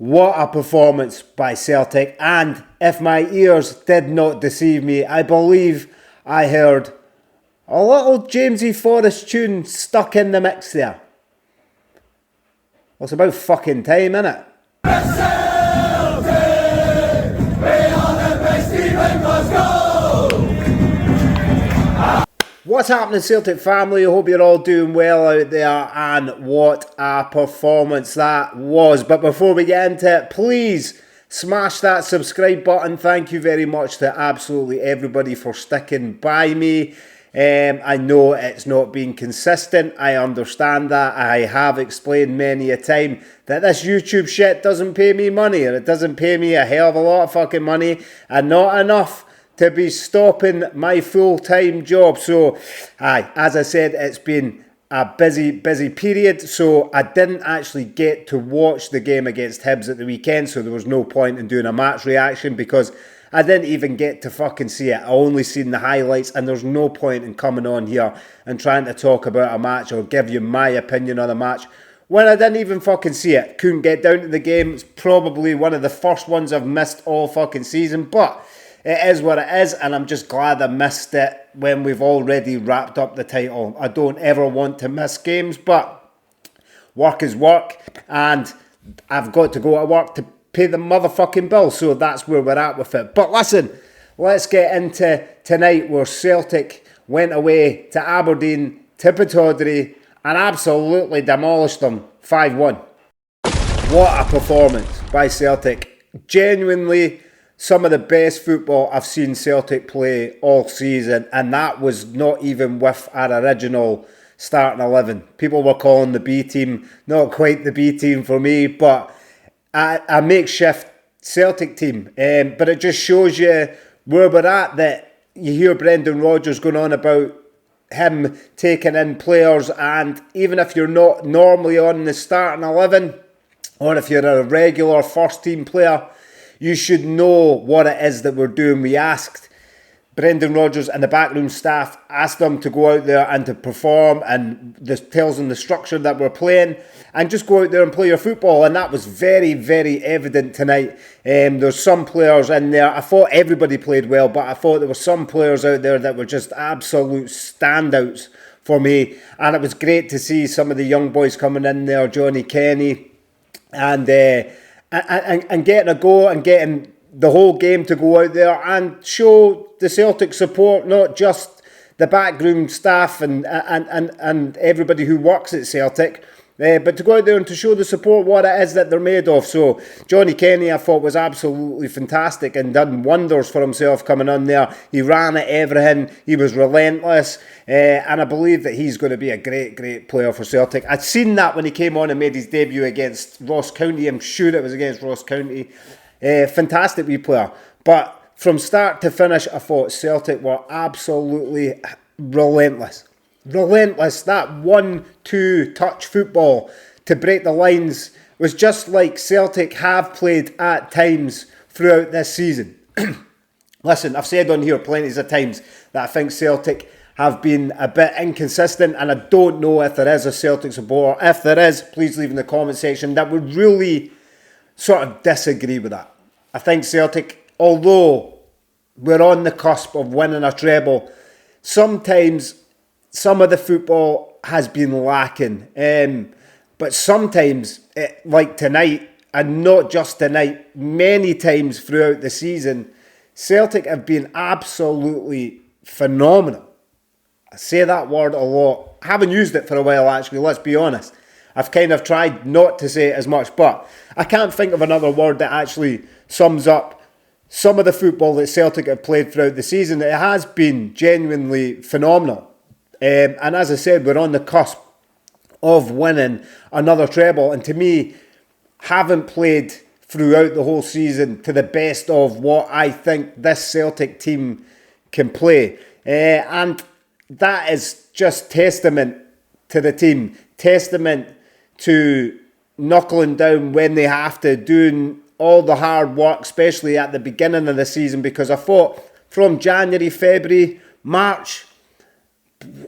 What a performance by Celtic, and if my ears did not deceive me, I believe I heard a little James Forrest tune stuck in the mix there. Well, it's about fucking time, innit? What's happening, Celtic family? I hope you're all doing well out there, and what a performance that was. But before we get into it, please smash that subscribe button. Thank you very much to absolutely everybody for sticking by me. I know it's not been consistent. I understand that. I have explained many a time that this YouTube shit doesn't pay me money, and it doesn't pay me a hell of a lot of fucking money, and not enough to be stopping my full-time job. So, as I said, it's been a busy period, so I didn't actually get to watch the game against Hibs at the weekend, so there was no point in doing a match reaction because I didn't even get to fucking see it. I only seen the highlights, and there's no point in coming on here and trying to talk about a match or give you my opinion on a match when I didn't even fucking see it. Couldn't get down to the game. It's probably one of the first ones I've missed all fucking season, but it is what it is, and I'm just glad I missed it when we've already wrapped up the title. I don't ever want to miss games, but work is work, and I've got to go to work to pay the motherfucking bill, so that's where we're at with it. But listen, let's get into tonight, where Celtic went away to Aberdeen, to Pittodrie, and absolutely demolished them 5-1. What a performance by Celtic. Genuinely some of the best football I've seen Celtic play all season, and that was not even with our original starting 11. People were calling the B team, not quite the B team for me, but a makeshift Celtic team. But it just shows you where we're at, that you hear Brendan Rodgers going on about him taking in players, and even if you're not normally on the starting 11, or if you're a regular first team player, you should know what it is that we're doing. We asked Brendan Rodgers and the backroom staff, asked them to go out there and to perform, and this tells them the structure that we're playing, and just go out there and play your football. And that was very, very evident tonight. There's some players in there. I thought everybody played well, but I thought there were some players out there that were just absolute standouts for me. And it was great to see some of the young boys coming in there, Johnny Kenny, and getting a go, and getting the whole game to go out there and show the Celtic support, not just the backroom staff and everybody who works at Celtic, but to go out there and to show the support what it is that they're made of. So Johnny Kenny, I thought, was absolutely fantastic and done wonders for himself coming on there. He ran at everything. He was relentless, and I believe that he's going to be a great player for Celtic. I'd seen that when he came on and made his debut against Ross County. I'm sure it was against Ross County. Fantastic wee player. But from start to finish, I thought Celtic were absolutely relentless. Relentless. That 1-2 touch football to break the lines was just like Celtic have played at times throughout this season. Listen, I've said on here plenty of times that I think Celtic have been a bit inconsistent, and I don't know if there is a Celtic supporter. If there is, please leave in the comment section that would really sort of disagree with that. I think Celtic, although we're on the cusp of winning a treble, sometimes some of the football has been lacking. But sometimes, like tonight, and not just tonight, many times throughout the season, Celtic have been absolutely phenomenal. I say that word a lot. I haven't used it for a while, actually, let's be honest. I've kind of tried not to say it as much, but I can't think of another word that actually sums up some of the football that Celtic have played throughout the season. It has been genuinely phenomenal. And as I said, we're on the cusp of winning another treble. And to me, haven't played throughout the whole season to the best of what I think this Celtic team can play. And that is just testament to the team. Testament to knuckling down when they have to, doing all the hard work, especially at the beginning of the season. Because I thought from January, February, March,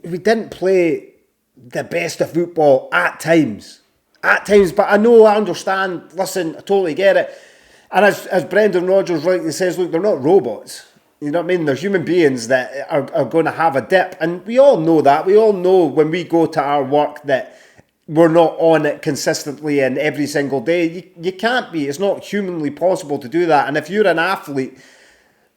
we didn't play the best of football at times. At times, but I understand, listen, I totally get it. And as Brendan Rodgers rightly says, look, they're not robots. You know what I mean? They're human beings that are going to have a dip. And we all know that. We all know when we go to our work that we're not on it consistently and every single day. You can't be. It's not humanly possible to do that. And if you're an athlete,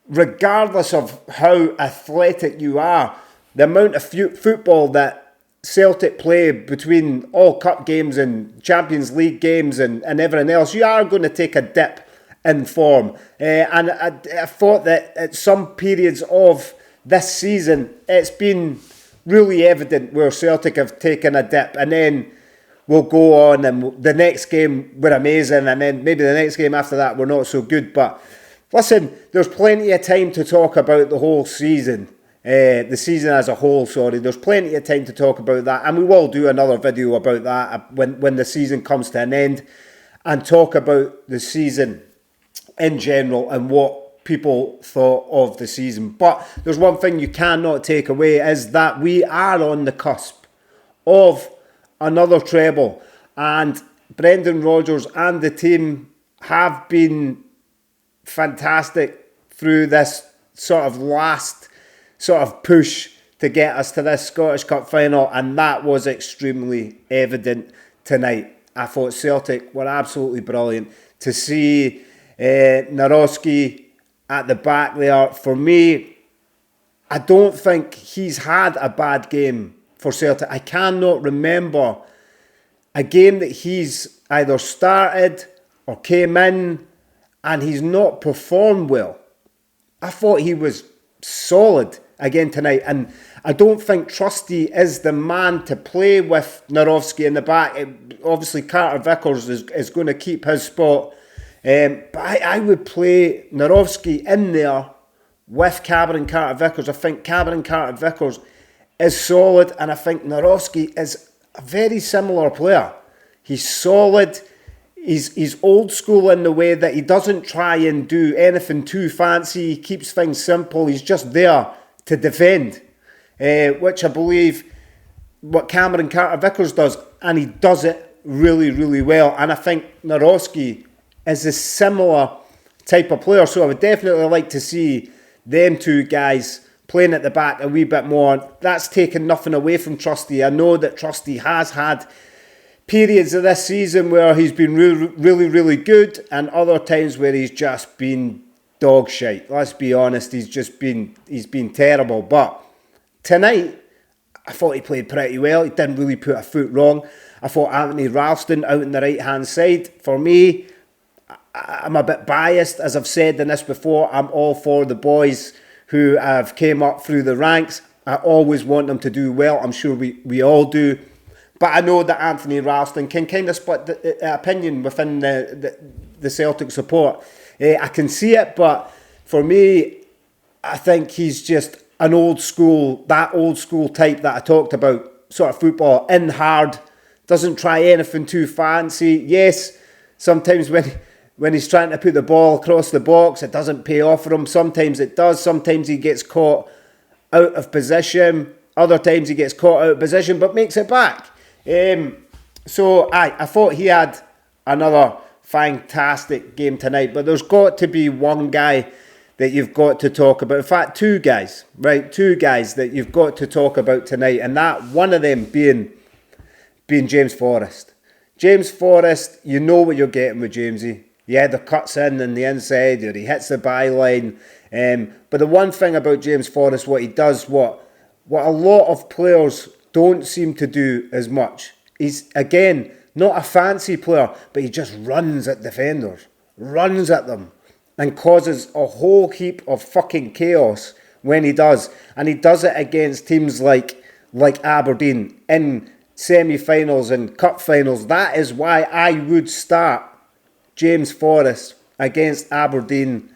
regardless of how athletic you are, the amount of football that Celtic play between all cup games and Champions League games and everything else, you are going to take a dip in form. And I thought that at some periods of this season, it's been really evident where Celtic have taken a dip, and then we'll go on and the next game we're amazing, and then maybe the next game after that we're not so good. But listen, there's plenty of time to talk about the whole season. The season as a whole, sorry. There's plenty of time to talk about that, and we will do another video about that when the season comes to an end, and talk about the season in general and what people thought of the season. But there's one thing you cannot take away, is that we are on the cusp of another treble, and Brendan Rodgers and the team have been fantastic through this sort of last sort of push to get us to this Scottish Cup final, and that was extremely evident tonight. I thought Celtic were absolutely brilliant. To see Narowski at the back there, for me, I don't think he's had a bad game for Celtic. I cannot remember a game that he's either started or came in and he's not performed well. I thought he was solid again tonight, and I don't think Trusty is the man to play with Narowski in the back. Obviously Carter Vickers is going to keep his spot, but I would play Narowski in there with Cameron Carter Vickers. I think Cameron Carter Vickers is solid, and I think Narowski is a very similar player. He's solid. He's old school in the way that he doesn't try and do anything too fancy. He keeps things simple. He's just there to defend, which I believe what Cameron Carter Vickers does, and he does it really, really well. And I think Narowski is a similar type of player, so I would definitely like to see them two guys playing at the back a wee bit more. That's taken nothing away from Trusty. I know that Trusty has had periods of this season where he's been really, really, really good, and other times where he's just been dog shite. Let's be honest, he's been terrible. But tonight, I thought he played pretty well. He didn't really put a foot wrong. I thought Anthony Ralston out on the right-hand side, for me, I'm a bit biased, as I've said in this before. I'm all for the boys who have came up through the ranks. I always want them to do well. I'm sure we all do. But I know that Anthony Ralston can kind of split the opinion within the Celtic support. I can see it, but for me, I think he's just that old school type that I talked about, sort of football, in hard, doesn't try anything too fancy. Yes, sometimes when he's trying to put the ball across the box, it doesn't pay off for him. Sometimes it does. Sometimes he gets caught out of position. Other times he gets caught out of position, but makes it back. So I thought he had another fantastic game tonight, but there's got to be one guy that you've got to talk about. In fact, two guys that you've got to talk about tonight, and that one of them being James Forrest. James Forrest, you know what you're getting with Jamesy. He either cuts in on the inside or he hits the byline. But the one thing about James Forrest, what he does, what a lot of players don't seem to do as much. He's, again, not a fancy player, but he just runs at defenders, runs at them, and causes a whole heap of fucking chaos when he does. And he does it against teams like Aberdeen in semi-finals and cup finals. That is why I would start James Forrest against Aberdeen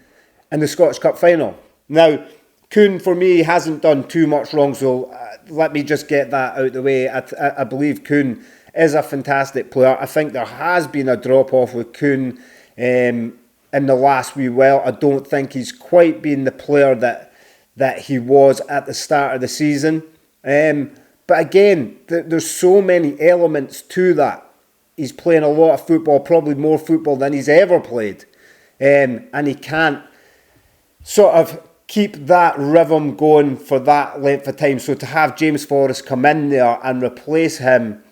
in the Scottish Cup final. Now, Kuhn, for me, hasn't done too much wrong, so let me just get that out of the way. I believe Kuhn is a fantastic player. I think there has been a drop-off with Kuhn in the last wee while. I don't think he's quite been the player that he was at the start of the season. But again, there's so many elements to that. he's playing a lot of football, probably more football than he's ever played. And he can't sort of keep that rhythm going for that length of time. So to have James Forrest come in there and replace him,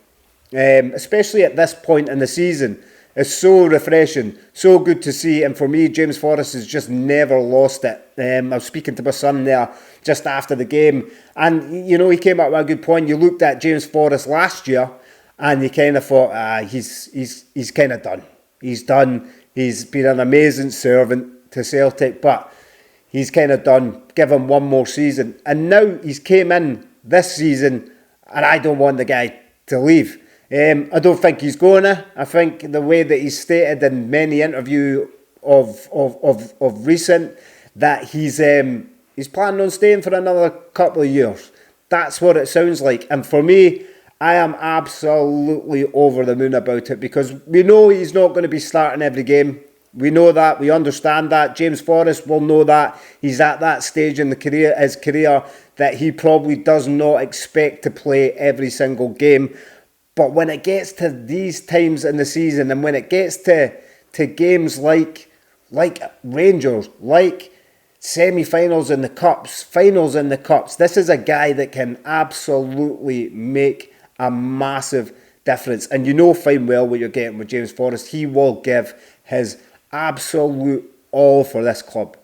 especially at this point in the season, is so refreshing, so good to see. And for me, James Forrest has just never lost it. I was speaking to my son there just after the game, and he came up with a good point. You looked at James Forrest last year, and you kind of thought, he's kind of done. He's done. He's been an amazing servant to Celtic, but he's kind of done. Give him one more season. And now he's came in this season, and I don't want the guy to leave. I don't think he's going to. I think the way that he's stated in many interviews of recent, that he's planning on staying for another couple of years. That's what it sounds like. And for me, I am absolutely over the moon about it, because we know he's not going to be starting every game. We know that. We understand that. James Forrest will know that. He's at that stage in his career that he probably does not expect to play every single game. But when it gets to these times in the season, and when it gets to games like Rangers, like semi-finals in the cups, finals in the cups, this is a guy that can absolutely make a massive difference. And you know fine well what you're getting with James Forrest. He will give his absolute all for this club.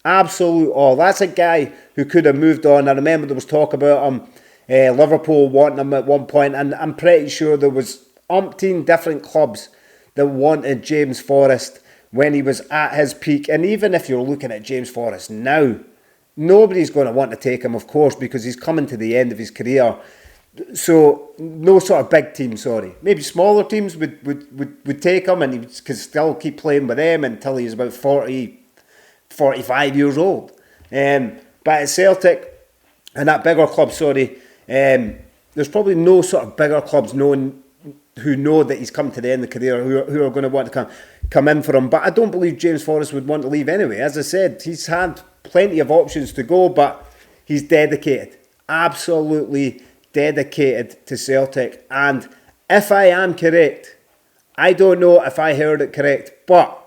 Absolute all. That's a guy who could have moved on. I remember there was talk about him, Liverpool wanting him at one point, and I'm pretty sure there was umpteen different clubs that wanted James Forrest when he was at his peak. And even if you're looking at James Forrest now, nobody's going to want to take him, of course, because he's coming to the end of his career. So no sort of big team, maybe smaller teams would take him, and he could still keep playing with them until he's about 40, 45 years old. But at Celtic and that bigger club, there's probably no sort of bigger clubs who know that he's come to the end of the career, who are going to want to come in for him. But I don't believe James Forrest would want to leave anyway. As I said, he's had plenty of options to go, but he's dedicated, absolutely dedicated to Celtic. And if I am correct, I don't know if I heard it correct, but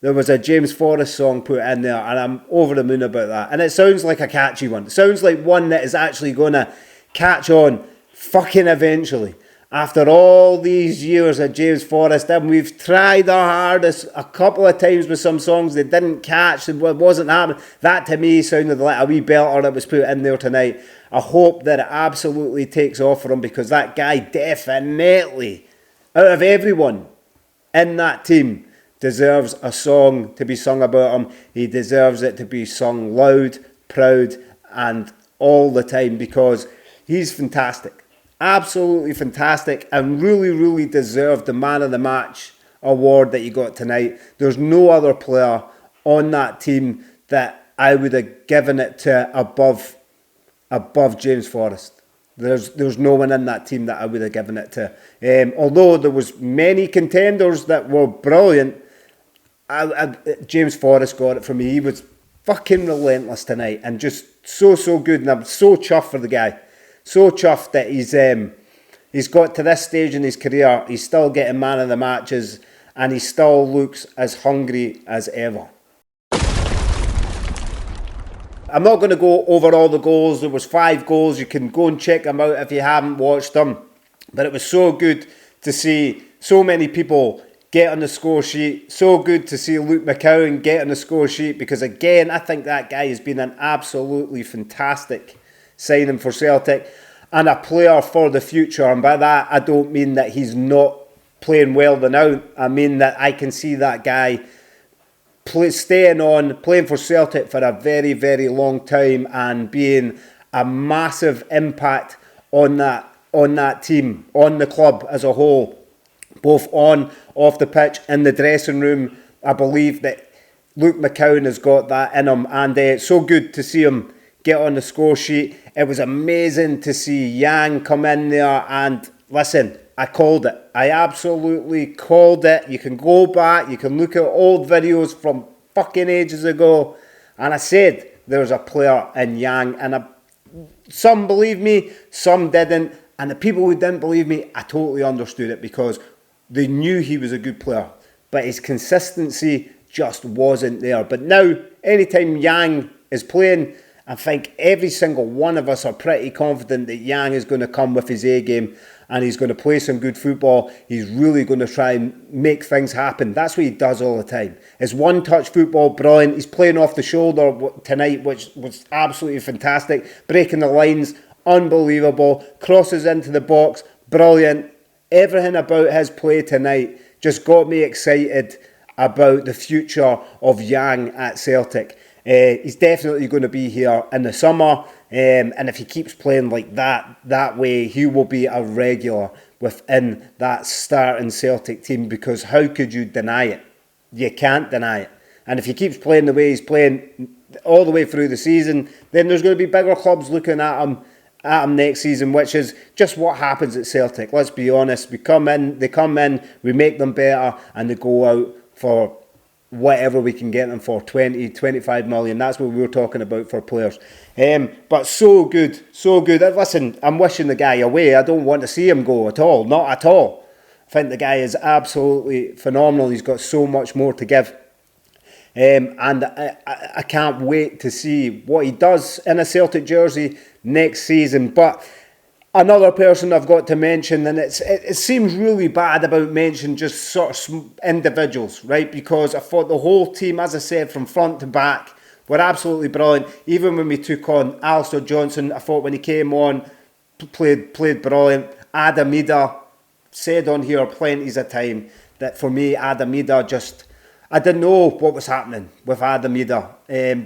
there was a James Forrest song put in there, and I'm over the moon about that. And it sounds like a catchy one. It sounds like one that is actually going to catch on fucking eventually. After all these years of James Forrest, and we've tried our hardest a couple of times with some songs that didn't catch, it wasn't happening. That to me sounded like a wee belter that was put in there tonight. I hope that it absolutely takes off for him, because that guy definitely, out of everyone in that team, deserves a song to be sung about him. He deserves it to be sung loud, proud, and all the time, because he's fantastic. Absolutely fantastic, and really, really deserved the Man of the Match award that you got tonight. There's no other player on that team that I would have given it to above James Forrest. There's no one in that team that I would have given it to. Although there was many contenders that were brilliant, James Forrest got it for me. He was fucking relentless tonight, and just so good, and I'm so chuffed for the guy. So chuffed that he's got to this stage in his career. He's still getting man of the matches, and he still looks as hungry as ever. I'm not going to go over all the goals. There was 5 goals. You can go and check them out if you haven't watched them. But it was so good to see so many people get on the score sheet. So good to see Luke McCowan get on the score sheet, because again, I think that guy has been an absolutely fantastic signing for Celtic and a player for the future. And by that, I don't mean that he's not playing well now. I mean that I can see that guy staying on, playing for Celtic for a very, very long time, and being a massive impact on that team, on the club as a whole, both on, off the pitch, in the dressing room. I believe that Luke McCowan has got that in him, and it's so good to see him get on the score sheet. It was amazing to see Yang come in there, and listen, I called it. I absolutely called it. You can go back, you can look at old videos from fucking ages ago, and I said there's a player in Yang, and some believed me, some didn't, and the people who didn't believe me, I totally understood it, because They knew he was a good player, but his consistency just wasn't there. But now, anytime Yang is playing, I think every single one of us are pretty confident that Yang is going to come with his A game and he's going to play some good football. He's really going to try and make things happen. That's what he does all the time. His one-touch football, brilliant. He's playing off the shoulder tonight, which was absolutely fantastic. Breaking the lines, unbelievable. Crosses into the box, brilliant. Everything about his play tonight just got me excited about the future of Yang at Celtic. He's definitely going to be here in the summer, and if he keeps playing like that way, he will be a regular within that starting Celtic team, because how could you deny it? You can't deny it. And if he keeps playing the way he's playing all the way through the season, then there's going to be bigger clubs looking at him next season, which is just what happens at Celtic. Let's be honest. They come in, we make them better, and they go out for whatever we can get them for, 20, 25 million. That's what we were talking about for players. But so good. Listen, I'm wishing the guy away. I don't want to see him go at all. Not at all. I think the guy is absolutely phenomenal. He's got so much more to give. And I can't wait to see what he does in a Celtic jersey next season. But another person I've got to mention, and it seems really bad about mentioning just sort of individuals, right? Because I thought the whole team, as I said, from front to back, were absolutely brilliant. Even when we took on Alistair Johnson, I thought when he came on, played brilliant. Adam Ida, said on here plenty of time that for me, Adam Ida just, I didn't know what was happening with Adam Ida.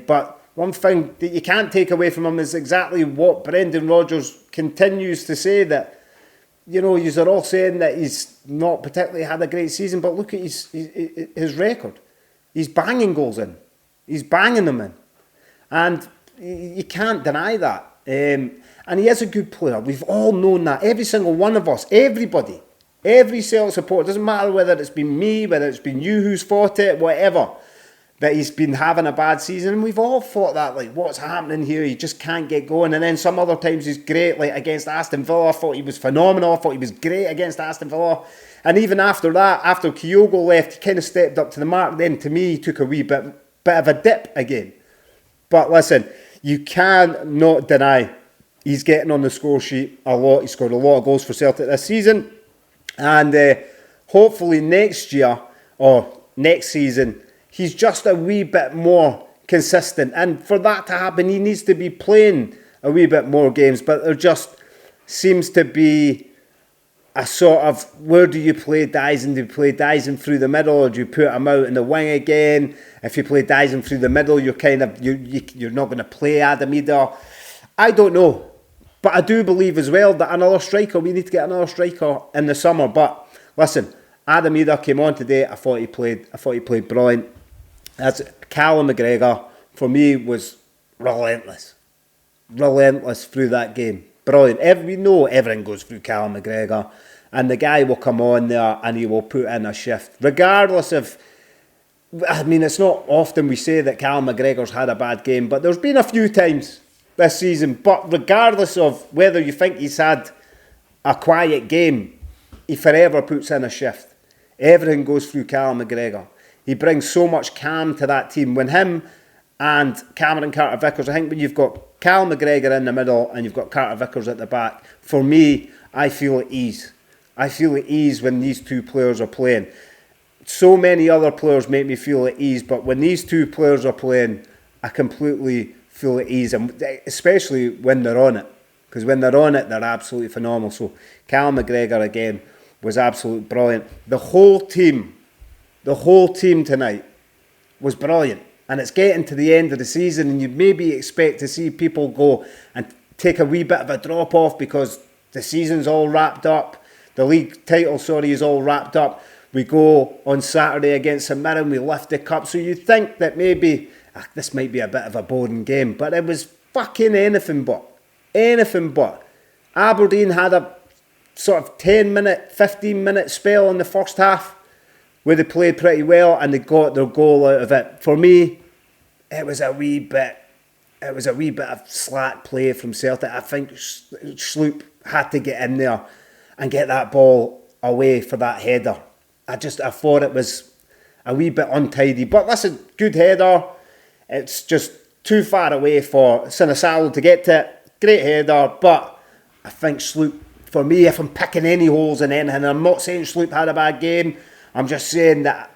But one thing that you can't take away from him is exactly what Brendan Rodgers continues to say, that, you know, you're all saying that he's not particularly had a great season, but look at his record. He's banging goals in. He's banging them in. And you can't deny that. And he is a good player. We've all known that. Every single one of us, everybody, every Celtic supporter, doesn't matter whether it's been me, whether it's been you who's fought it, whatever, that he's been having a bad season. And we've all thought that, like, what's happening here? He just can't get going. And then some other times he's great, like against Aston Villa. I thought he was phenomenal. I thought he was great against Aston Villa. And even after that, after Kyogo left, he kind of stepped up to the mark. Then, to me, he took a wee bit of a dip again. But listen, you cannot deny he's getting on the score sheet a lot. He scored a lot of goals for Celtic this season. And hopefully next year, or next season, he's just a wee bit more consistent. And for that to happen, he needs to be playing a wee bit more games. But there just seems to be a sort of, where do you play Dyson? Do you play Dyson through the middle, or do you put him out in the wing again? If you play Dyson through the middle, you're not going to play Adam Ida. I don't know. But I do believe as well that we need to get another striker in the summer. But listen, Adam Ida came on today. I thought he played brilliant. That's Callum McGregor, for me, was relentless through that game. Brilliant. We know everything goes through Callum McGregor, and the guy will come on there and he will put in a shift, regardless of. I mean, it's not often we say that Callum McGregor's had a bad game, but there's been a few times this season. But regardless of whether you think he's had a quiet game, he forever puts in a shift. Everything goes through Callum McGregor. He brings so much calm to that team. When him and Cameron Carter-Vickers, I think when you've got Callum McGregor in the middle and you've got Carter-Vickers at the back, for me, I feel at ease. I feel at ease when these two players are playing. So many other players make me feel at ease, but when these two players are playing, I completely feel at ease, and especially when they're on it. Because when they're on it, they're absolutely phenomenal. So Callum McGregor, again, was absolutely brilliant. The whole team tonight was brilliant. And it's getting to the end of the season, and you'd maybe expect to see people go and take a wee bit of a drop off because the season's all wrapped up. The league title, is all wrapped up. We go on Saturday against St Mirren, we lift the cup. So you'd think that maybe this might be a bit of a boring game, but it was fucking anything but. Anything but. Aberdeen had a sort of 10-minute, 15-minute spell in the first half where they played pretty well and they got their goal out of it. For me, it was a wee bit of slack play from Celtic. I think Sloop had to get in there and get that ball away for that header. I thought it was a wee bit untidy. But listen, good header. It's just too far away for Sensational to get to it. Great header, but I think Sloop, for me, if I'm picking any holes in anything, I'm not saying Sloop had a bad game. I'm just saying that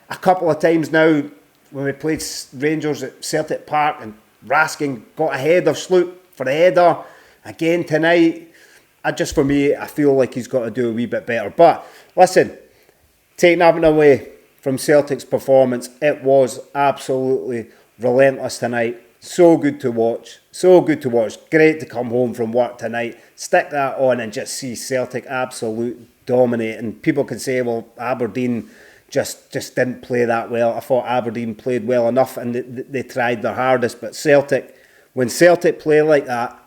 a couple of times now, when we played Rangers at Celtic Park and Raskin got ahead of Sloop for the header, again tonight, for me, I feel like he's got to do a wee bit better. But listen, taking nothing away from Celtic's performance, it was absolutely relentless tonight. So good to watch. So good to watch. Great to come home from work tonight, stick that on and just see Celtic absolute dominate. And people can say, well, Aberdeen just didn't play that well. I thought Aberdeen played well enough and they tried their hardest. But Celtic, when Celtic play like that,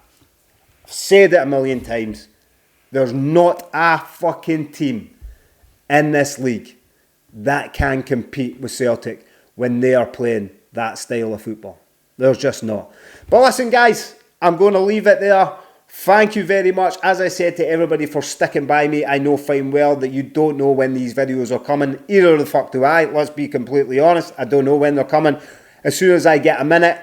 I've said it a million times, there's not a fucking team in this league that can compete with Celtic when they are playing that style of football. There's just not. But listen, guys, I'm going to leave it there. Thank you very much, as I said, to everybody for sticking by me. I know fine well that you don't know when these videos are coming. Either the fuck do I. Let's be completely honest. I don't know when they're coming. As soon as I get a minute,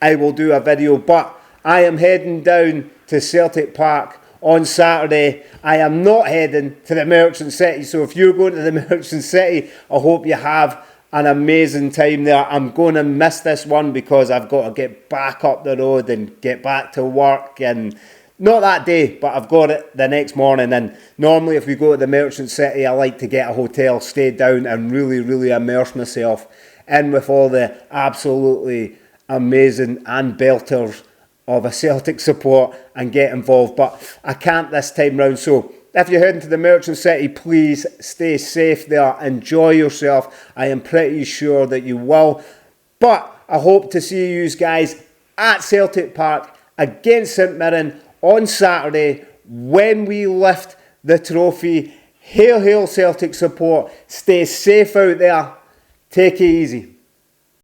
I will do a video. But I am heading down to Celtic Park on Saturday. I am not heading to the Merchant City. So if you're going to the Merchant City, I hope you have an amazing time there. I'm going to miss this one because I've got to get back up the road and get back to work, and not that day, but I've got it the next morning. And normally if we go to the Merchant City, I like to get a hotel, stay down and really immerse myself in with all the absolutely amazing and belters of a Celtic support and get involved. But I can't this time round. So if you're heading to the Merchant City, please stay safe there. Enjoy yourself. I am pretty sure that you will. But I hope to see you guys at Celtic Park against St Mirren on Saturday when we lift the trophy. Hail, hail Celtic support. Stay safe out there. Take it easy.